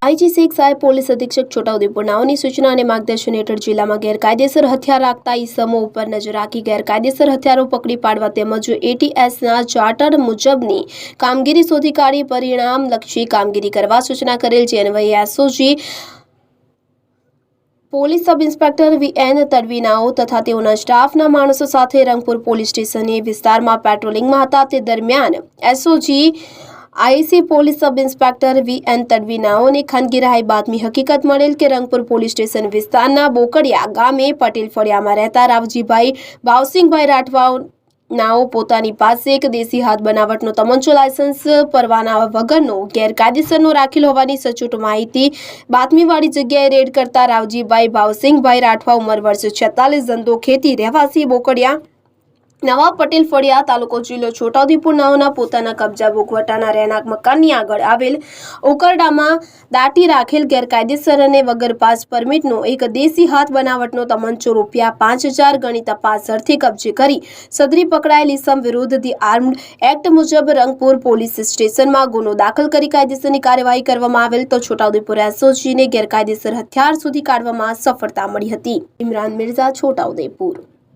IG Sheikh સાહેબ police અધિક્ષક છોટાઉદેપુર નાઓની સૂચના અને માર્ગદર્શન હેઠળ જિલ્લામાં ગેરકાયદેસર હથિયાર રાખતા ઈસમો ઉપર નજર રાખી ગેરકાયદેસર હથિયારો પકડી પાડવા તેમજ એટીએસના ચાર્ટર મુજબની કામગીરી શોધી કાઢી પરિણામલક્ષી કામગીરી કરવા સૂચના કરેલ છે. અન્વયે SOG police sub inspector VN તડવીનાઓ તથા તેઓના સ્ટાફના માણસો સાથે રંગપુર પોલીસ સ્ટેશનની વિસ્તારમાં પેટ્રોલિંગમાં હતા. તે દરમિયાન SOG IC police sub inspector VN તડવીનાઓને ખાનગીરાહી બાતમી હકીકત મળેલ કે રંગપુર પોલીસ સ્ટેશન વિસ્તારના બોકડિયા ગામે પટેલ ફળિયામાં રહેતા રાવજીભાઈ ભાવસિંહભાઈ રાઠવાનાઓ પોતાની પાસે એક દેશી હાથ બનાવટનો તમંચો લાયસન્સ પરવાના વગરનો ગેરકાયદેસરનો રાખેલ હોવાની સચોટ માહિતી બાતમીવાળી જગ્યાએ રેડ કરતા રાવજીભાઈ ભાવસિંહભાઈ રાઠવા ઉંમર વર્ષ 46 ધંધો ખેતી રહેવાસી બોકડિયા નવા પટેલ ફળિયા તાલુકો જિલ્લો છોટાઉદેપુર નાઓના પોતાના કબજા ભોગવટાના રહેણાંક મકાનની આગળ આવેલ ઉકરડામાં દાટી રાખેલ ગેરકાયદેસર અને વગર પાસ પરમિટનો એક દેશી હાથ બનાવટનો તમંચો ₹5,000 ગણી તપાસ અર્થે કબજે કરી સદરી પકડાયેલ ઇસમ વિરુદ્ધ ધી આર્મ્ડ એક્ટ મુજબ રંગપુર પોલીસ સ્ટેશનમાં ગુનો દાખલ કરી કાયદેસરની કાર્યવાહી કરવામાં આવેલ તો છોટાઉદેપુર એસઓજીને ગેરકાયદેસર હથિયાર સુધી કાઢવામાં સફળતા મળી હતી. ઇમરાન મિર્ઝા, છોટાઉદેપુર.